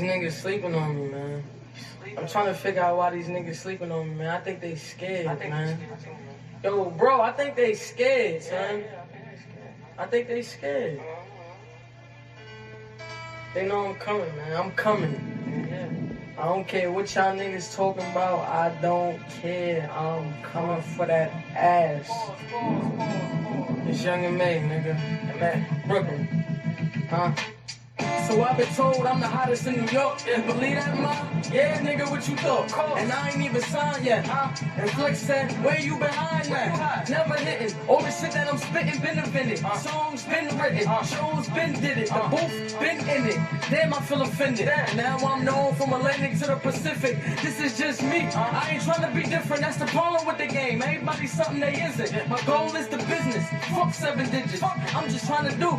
niggas sleeping on me, man. I'm trying to figure out why these niggas sleeping on me, man. I think they scared, man. Yo, bro, I think they scared, son. I think they scared. They know I'm coming, man. I'm coming. I don't care what y'all niggas talking about. I don't care. I'm coming for that ass. It's Young and May, nigga. I'm at Brooklyn. Huh? So I've been told I'm the hottest in New York. You believe that, ma? Yeah, nigga, what you thought? And I ain't even signed yet. And Flex said, where you behind that? Never hitting. All the shit that I'm spitting been invented. Songs been written. Shows been did it. The booth been in it. Damn, I feel offended. Now I'm known from Atlantic to the Pacific. This is just me. I ain't trying to be different. That's the problem with the game. Everybody's something they isn't. My goal is the business. Fuck 7 digits. I'm just trying to do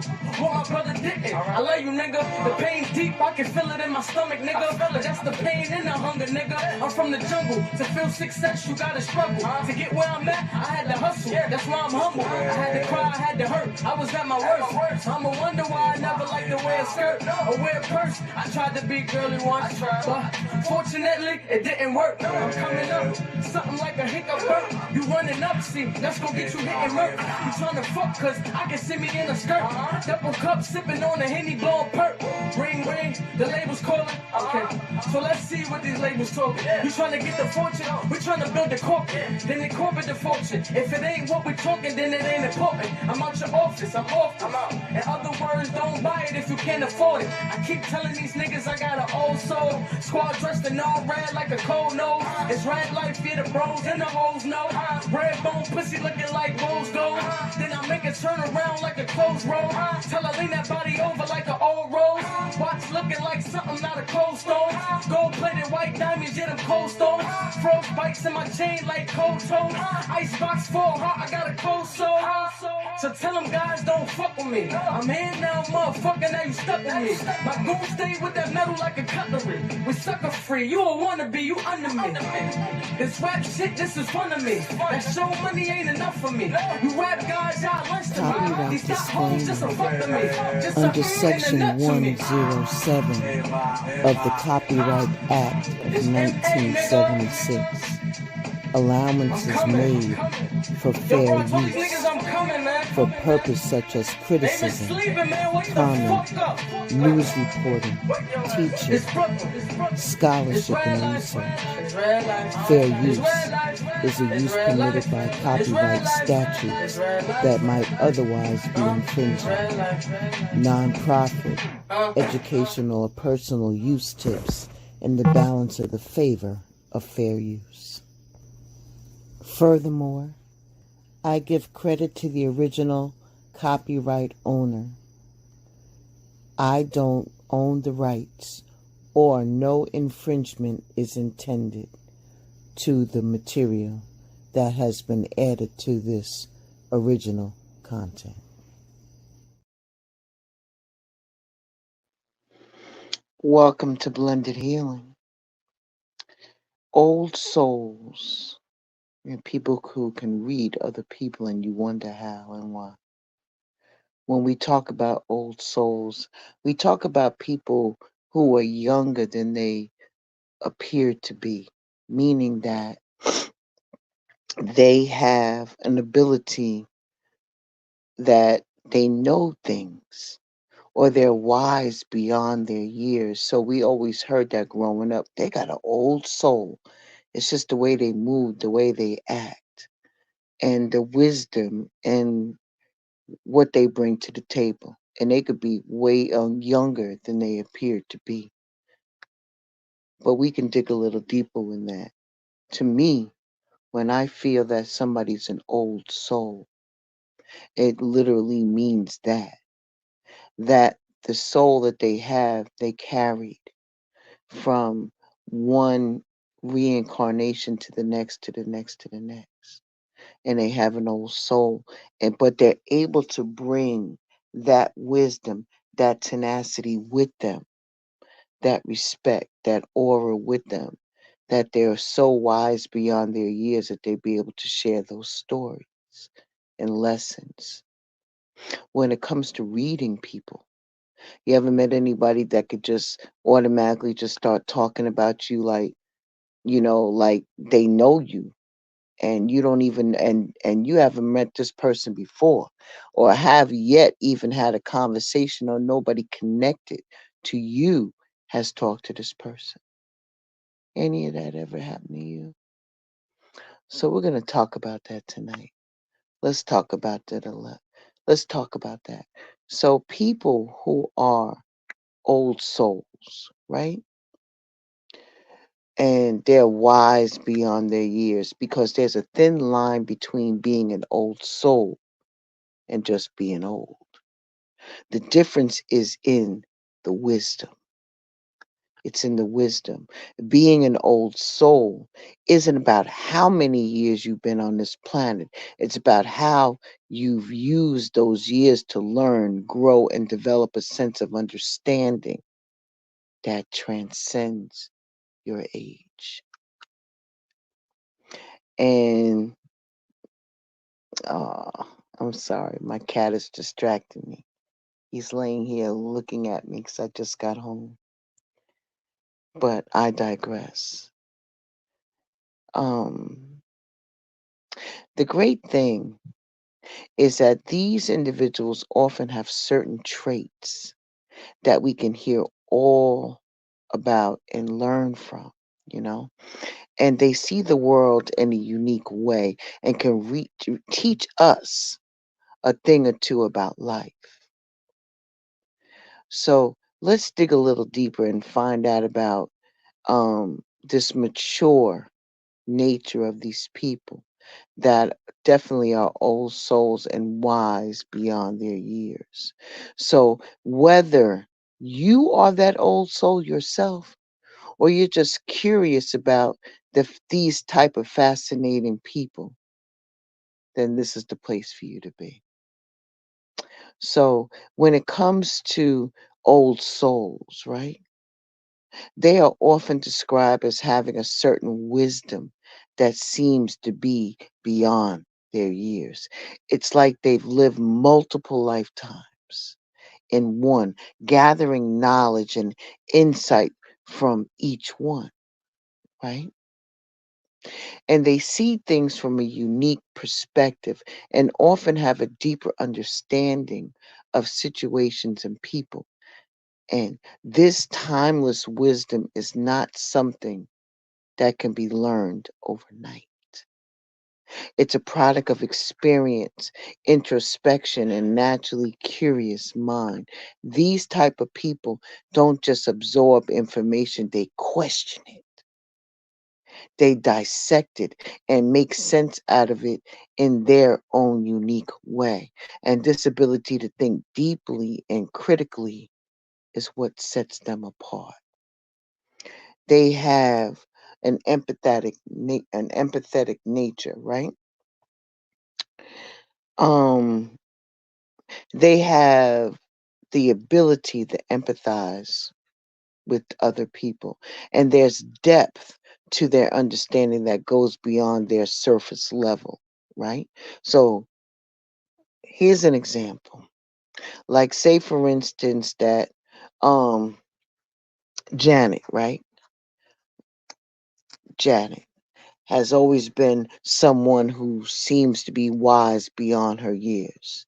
what my brother didn't. I love you, nigga. The pain's deep, I can feel it in my stomach, nigga. That's the pain and the hunger, nigga. I'm from the jungle. To feel success, you gotta struggle. To get where I'm at, I had to hustle. That's why I'm humble. I had to cry, I had to hurt. I was at my worst. I'ma wonder why I never liked to wear a skirt or wear a purse. I tried to be girly once, but fortunately, it didn't work. I'm coming up, something like a hiccup hurt. You running up, see, that's gonna get you hitting murk. You trying to fuck, cause I can see me in a skirt. Double cup, sipping on a Henny, blowing perk. Ring, ring, the label's calling. Okay, so let's see what these labels talking. You trying to get the fortune, we trying to build the corporate. Then they corporate the fortune. If it ain't what we talking, then it ain't important. I'm out your office, I'm off, I'm out. In other words, don't buy it if you can't afford it. I keep telling these niggas I got an old soul. Squad dressed in all red like a cold nose. It's red life, yeah, the bros and the hoes know. Red bone pussy looking like rose gold. Then I make it turn around like a closed roll. Tell her lean that body over like an old rose. Watch looking like something not a cold stone. Gold plated white diamonds, yeah, them cold stones. Froze spikes in my chain like cold toes. Icebox full hot, I got a cold soul. So tell them guys don't fuck with me. I'm here now, motherfucker, now you stuck with me. My goon stay with that metal like a cutlery. We sucker free, you a wannabe, you under me. This rap shit, this is fun of me. That show money ain't enough for me. You rap guys, y'all lunch to me. These top hoes just a fuck to me. Just Under Section 107 of the Copyright Act of 1976, allowance is made for fair use for purpose such as criticism, comment, news reporting, teaching, scholarship, and research. Fair use is a use permitted by copyright statutes that might otherwise be infringing. Non-profit, educational, or personal use tips in the balance of the favor of fair use. Furthermore, I give credit to the original copyright owner. I don't own the rights, or no infringement is intended to the material that has been added to this original content. Welcome to Blended Healing. Old souls. People who can read other people and you wonder how and why. When we talk about old souls, we talk about people who are younger than they appear to be, meaning that they have an ability that they know things or they're wise beyond their years. So we always heard that growing up. They got an old soul. It's just the way they move, the way they act, and the wisdom and what they bring to the table. And they could be way younger than they appear to be. But we can dig a little deeper in that. To me, when I feel that somebody's an old soul, it literally means that the soul that they have, they carried from one reincarnation to the next, to the next, to the next. And they have an old soul. But they're able to bring that wisdom, that tenacity with them, that respect, that aura with them, that they're so wise beyond their years that they be able to share those stories and lessons. When it comes to reading people, You ever met anybody that could just automatically just start talking about you like, like they know you, and you don't even and you haven't met this person before, or have yet even had a conversation, or nobody connected to you has talked to this person? Any of that ever happened to you? So we're going to talk about that tonight. Let's talk about that a lot. Let's talk about that. So people who are old souls, right? And they're wise beyond their years, because there's a thin line between being an old soul and just being old. The difference is in the wisdom. It's in the wisdom. Being an old soul isn't about how many years you've been on this planet. It's about how you've used those years to learn, grow, and develop a sense of understanding that transcends your age. And uh, I'm sorry, my cat is distracting me. He's laying here looking at me because I just got home. But I digress. Um, the great thing is that these individuals often have certain traits that we can hear all about and learn from, you know, and they see the world in a unique way and can teach us a thing or two about life. So let's dig a little deeper and find out about this mature nature of these people that definitely are old souls and wise beyond their years. So whether you are that old soul yourself, or you're just curious about these type of fascinating people, then this is the place for you to be. So when it comes to old souls, right? They are often described as having a certain wisdom that seems to be beyond their years. It's like they've lived multiple lifetimes in one, gathering knowledge and insight from each one, right? And they see things from a unique perspective and often have a deeper understanding of situations and people. And this timeless wisdom is not something that can be learned overnight. It's a product of experience, introspection, and naturally curious mind. These type of people don't just absorb information, they question it. They dissect it and make sense out of it in their own unique way. And this ability to think deeply and critically is what sets them apart. They have an empathetic nature, right? Um, they have the ability to empathize with other people, and there's depth to their understanding that goes beyond their surface level, right? So here's an example. Like, say for instance that um Janet, right? Janet has always been someone who seems to be wise beyond her years.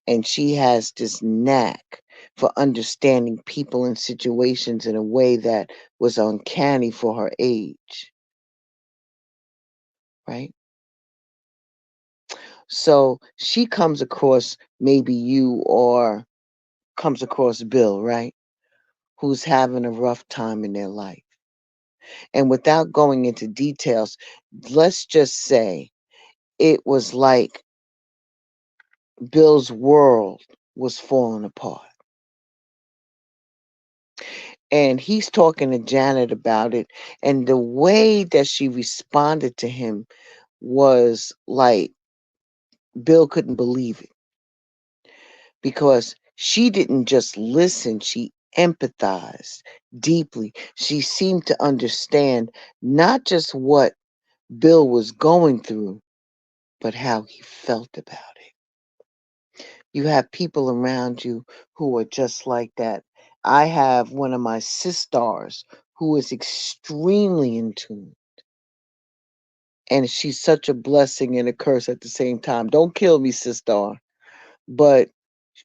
And she has this knack for understanding people and situations in a way that was uncanny for her age, right? So she comes across maybe you, or comes across Bill, right? Who's having a rough time in their life. And without going into details, let's just say it was like Bill's world was falling apart. And he's talking to Janet about it. And the way that she responded to him was like Bill couldn't believe it, because she didn't just listen, she empathized deeply. She seemed to understand not just what Bill was going through, but how he felt about it. You have people around you who are just like that. I have one of my sisters who is extremely in tune, and she's such a blessing and a curse at the same time. Don't kill me, sister. But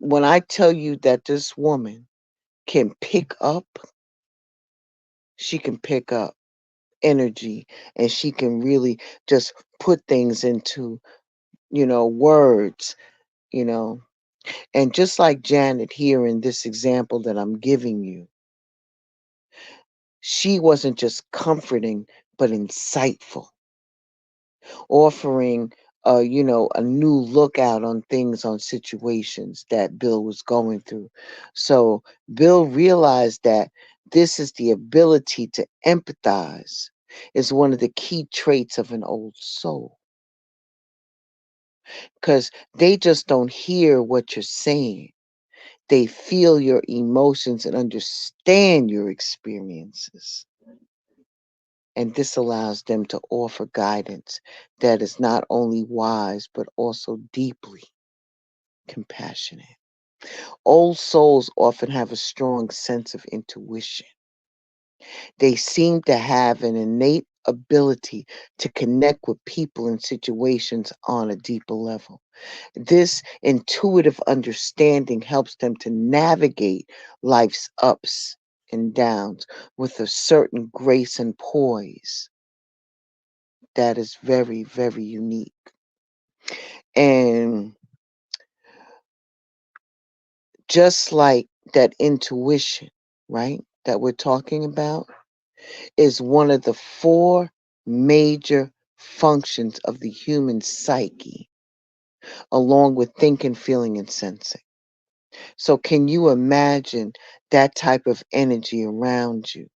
when I tell you that this woman can pick up, she can pick up energy, and she can really just put things into, words, you know. And just like Janet here in this example that I'm giving you, she wasn't just comforting, but insightful, offering a new lookout on things, on situations that Bill was going through. So Bill realized that this is the ability to empathize is one of the key traits of an old soul, because they just don't hear what you're saying. They feel your emotions and understand your experiences. And this allows them to offer guidance that is not only wise, but also deeply compassionate. Old souls often have a strong sense of intuition. They seem to have an innate ability to connect with people and situations on a deeper level. This intuitive understanding helps them to navigate life's ups and downs with a certain grace and poise that is very, very unique. And just like that intuition, right, that we're talking about, is one of the four major functions of the human psyche, along with thinking, feeling, and sensing. So, can you imagine that type of energy around you?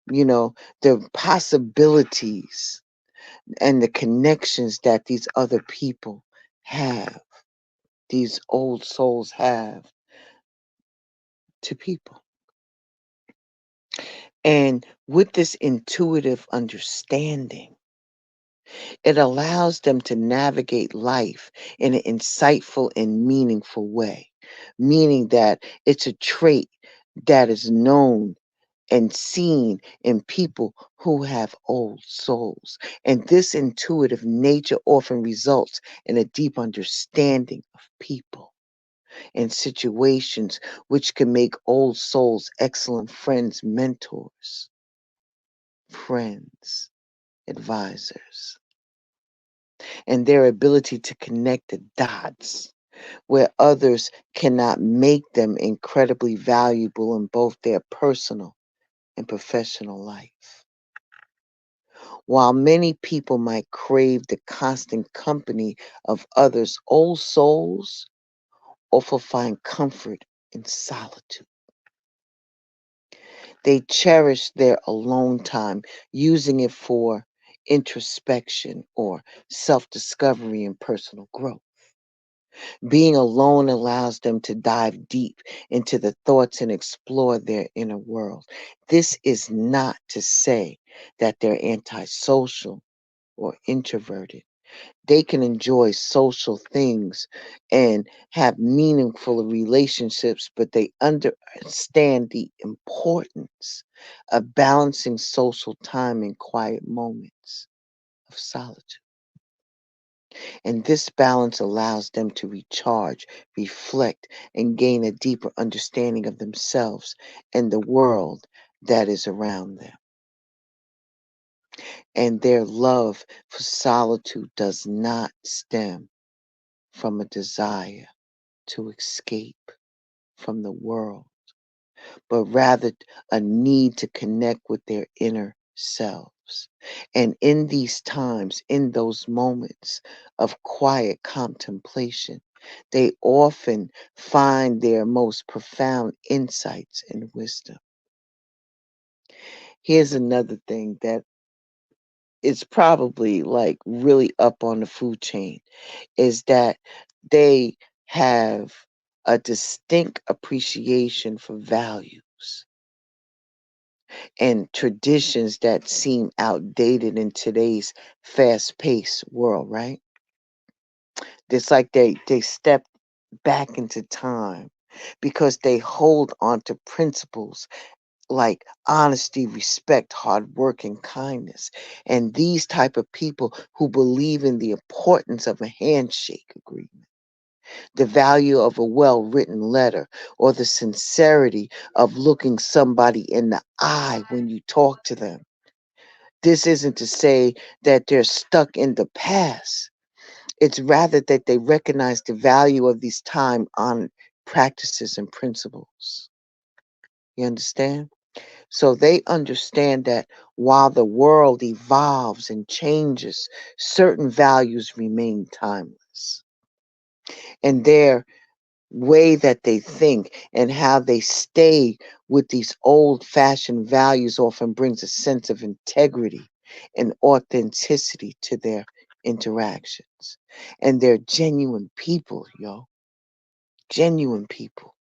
The possibilities and the connections that these other people have, these old souls have to people. And with this intuitive understanding, it allows them to navigate life in an insightful and meaningful way, meaning that it's a trait that is known and seen in people who have old souls. And this intuitive nature often results in a deep understanding of people and situations, which can make old souls excellent friends, mentors, friends, advisors. And their ability to connect the dots where others cannot make them incredibly valuable in both their personal and professional life. While many people might crave the constant company of others, old souls often find comfort in solitude. They cherish their alone time, using it for introspection or self discovery and personal growth. Being alone allows them to dive deep into the thoughts and explore their inner world. This is not to say that they're antisocial or introverted. They can enjoy social things and have meaningful relationships, but they understand the importance of balancing social time and quiet moments of solitude. And this balance allows them to recharge, reflect, and gain a deeper understanding of themselves and the world that is around them. And their love for solitude does not stem from a desire to escape from the world, but rather a need to connect with their inner selves. And in these times, in those moments of quiet contemplation, they often find their most profound insights and wisdom. Here's another thing that is probably like really up on the food chain is that they have a distinct appreciation for values and traditions that seem outdated in today's fast paced world, right? It's like they step back into time because they hold on to principles like honesty, respect, hard work, and kindness. And these type of people who believe in the importance of a handshake agreement, the value of a well-written letter, or the sincerity of looking somebody in the eye when you talk to them. This isn't to say that they're stuck in the past. It's rather that they recognize the value of these time-honored practices and principles. You understand? So they understand that while the world evolves and changes, certain values remain timeless. And their way that they think and how they stay with these old fashioned values often brings a sense of integrity and authenticity to their interactions. And they're genuine people, yo, genuine people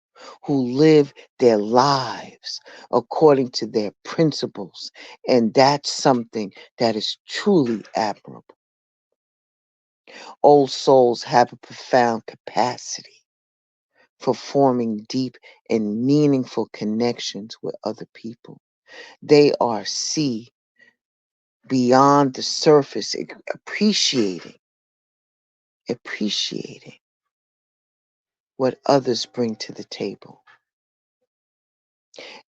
who live their lives according to their principles. And that's something that is truly admirable. Old souls have a profound capacity for forming deep and meaningful connections with other people. They are see beyond the surface, appreciating what others bring to the table.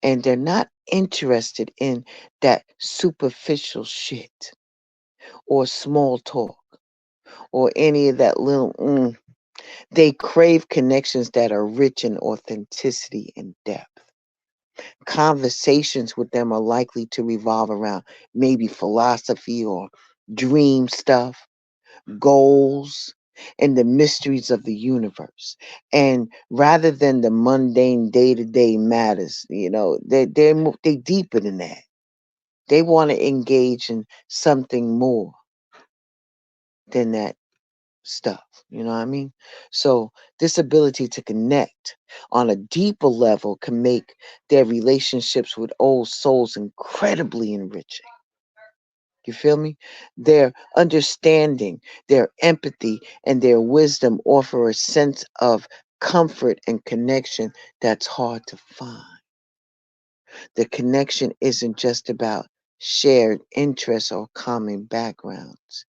And they're not interested in that superficial shit or small talk or any of that little They crave connections that are rich in authenticity and depth. Conversations with them are likely to revolve around maybe philosophy or dream stuff, goals, and the mysteries of the universe. And rather than the mundane day-to-day matters, they deeper than that. They want to engage in something more than that stuff. You know what I mean? So this ability to connect on a deeper level can make their relationships with old souls incredibly enriching. You feel me? Their understanding, their empathy, and their wisdom offer a sense of comfort and connection that's hard to find. The connection isn't just about shared interests or common backgrounds.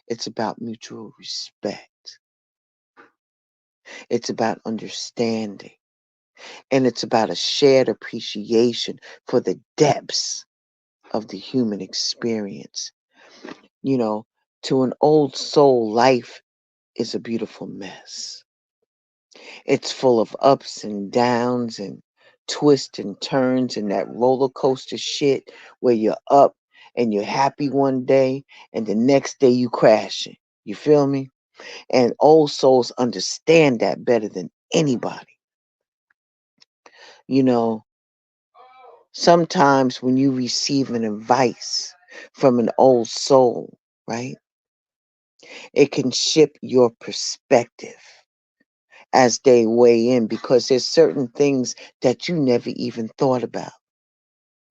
It's about mutual respect. It's about understanding. And it's about a shared appreciation for the depths of the human experience. You know, to an old soul, life is a beautiful mess. It's full of ups and downs and twists and turns and that roller coaster shit where you're up and you're happy one day and the next day you crashing. You feel me? And old souls understand that better than anybody. You know, sometimes when you receive an advice from an old soul, right, it can shift your perspective as they weigh in because there's certain things that you never even thought about,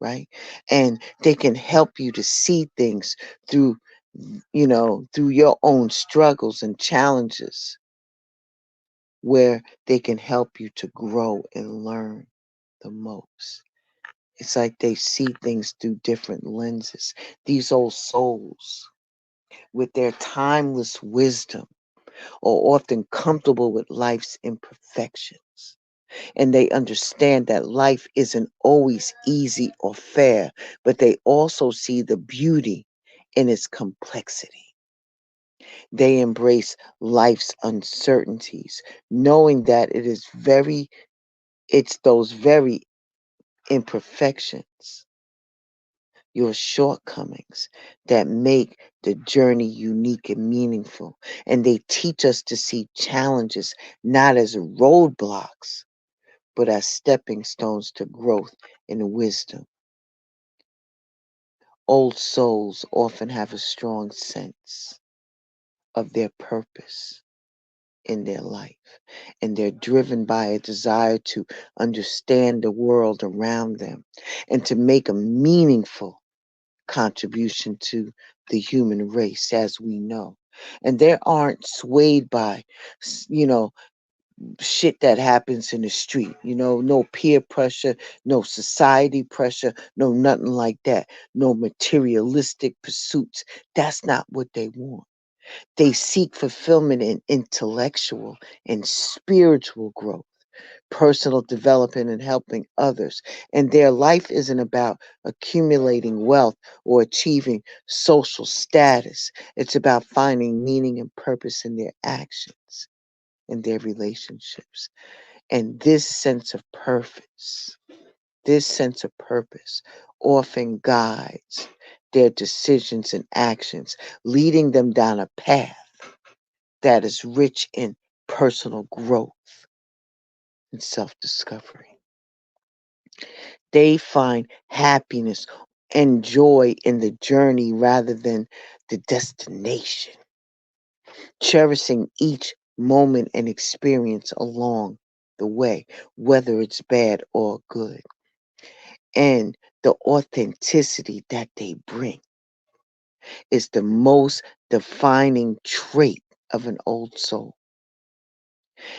right? And they can help you to see things through, through your own struggles and challenges where they can help you to grow and learn the most. It's like they see things through different lenses. These old souls, with their timeless wisdom, are often comfortable with life's imperfections. And they understand that life isn't always easy or fair, but they also see the beauty in its complexity. They embrace life's uncertainties, knowing that it's those very imperfections, your shortcomings, that make the journey unique and meaningful. And they teach us to see challenges not as roadblocks, but as stepping stones to growth and wisdom. Old souls often have a strong sense of their purpose in their life, and they're driven by a desire to understand the world around them and to make a meaningful contribution to the human race as we know. And they aren't swayed by, you know, shit that happens in the street. No peer pressure, no society pressure, no nothing like that. No materialistic pursuits. That's not what they want. They seek fulfillment in intellectual and spiritual growth, personal development, and helping others. And their life isn't about accumulating wealth or achieving social status. It's about finding meaning and purpose in their actions, in their relationships. And this sense of purpose often guides their decisions and actions, leading them down a path that is rich in personal growth and self discovery. They find happiness and joy in the journey rather than the destination, cherishing each moment and experience along the way, whether it's bad or good. And the authenticity that they bring is the most defining trait of an old soul.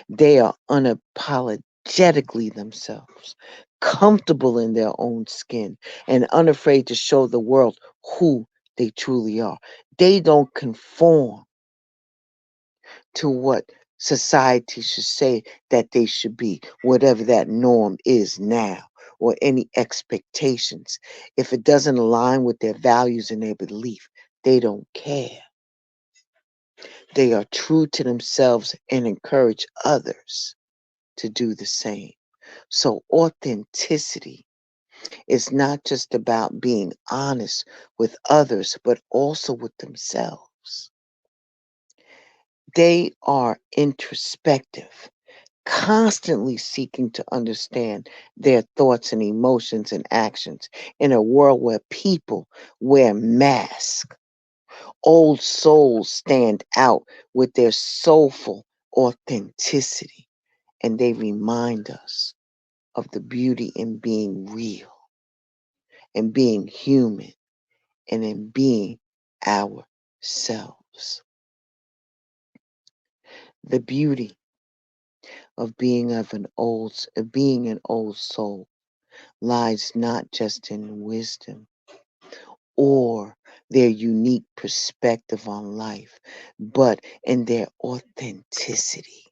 They are unapologetically themselves, comfortable in their own skin, and unafraid to show the world who they truly are. They don't conform to what society should say that they should be, whatever that norm is now, or any expectations. If it doesn't align with their values and their belief, they don't care. They are true to themselves and encourage others to do the same. So, authenticity is not just about being honest with others, but also with themselves. They are introspective, constantly seeking to understand their thoughts and emotions and actions in a world where people wear masks. Old souls stand out with their soulful authenticity, and they remind us of the beauty in being real and being human and in being ourselves. The beauty of being an old soul lies not just in wisdom or their unique perspective on life, but in their authenticity.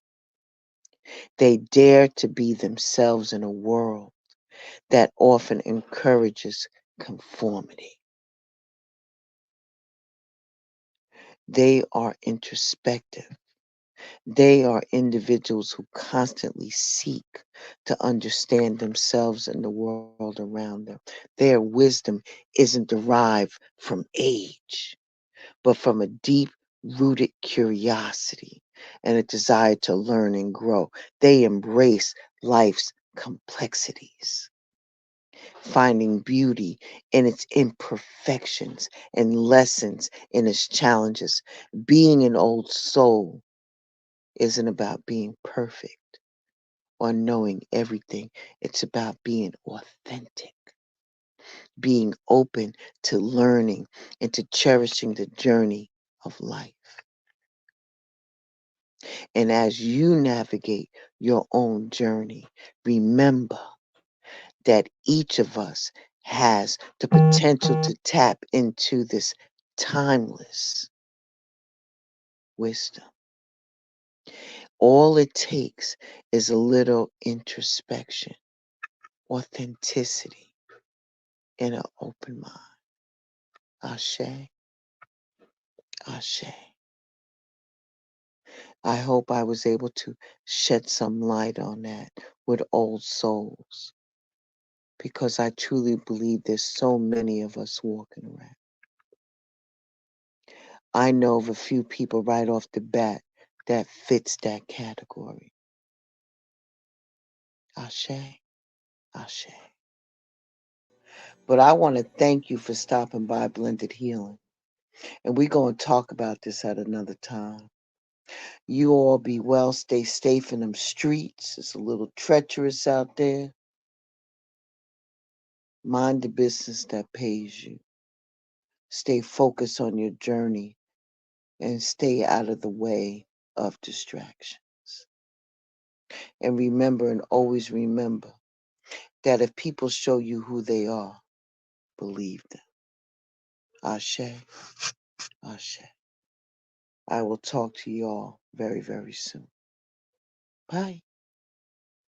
They dare to be themselves in a world that often encourages conformity. They are introspective. They are individuals who constantly seek to understand themselves and the world around them. Their wisdom isn't derived from age, but from a deep rooted curiosity and a desire to learn and grow. They embrace life's complexities, finding beauty in its imperfections and lessons in its challenges. Being an old soul isn't about being perfect or knowing everything. It's about being authentic, being open to learning and to cherishing the journey of life. And as you navigate your own journey, remember that each of us has the potential to tap into this timeless wisdom. All it takes is a little introspection, authenticity, and an open mind. Ashe, Ashe. I hope I was able to shed some light on that with old souls because I truly believe there's so many of us walking around. I know of a few people right off the bat that fits that category. Ashe, Ashe. But I want to thank you for stopping by Blended Healing. And we're going to talk about this at another time. You all be well. Stay safe in them streets. It's a little treacherous out there. Mind the business that pays you. Stay focused on your journey and stay out of the way of distractions. And remember, and always remember, that if people show you who they are, believe them. Ashe, Ashe. I will talk to y'all very, very soon. Bye.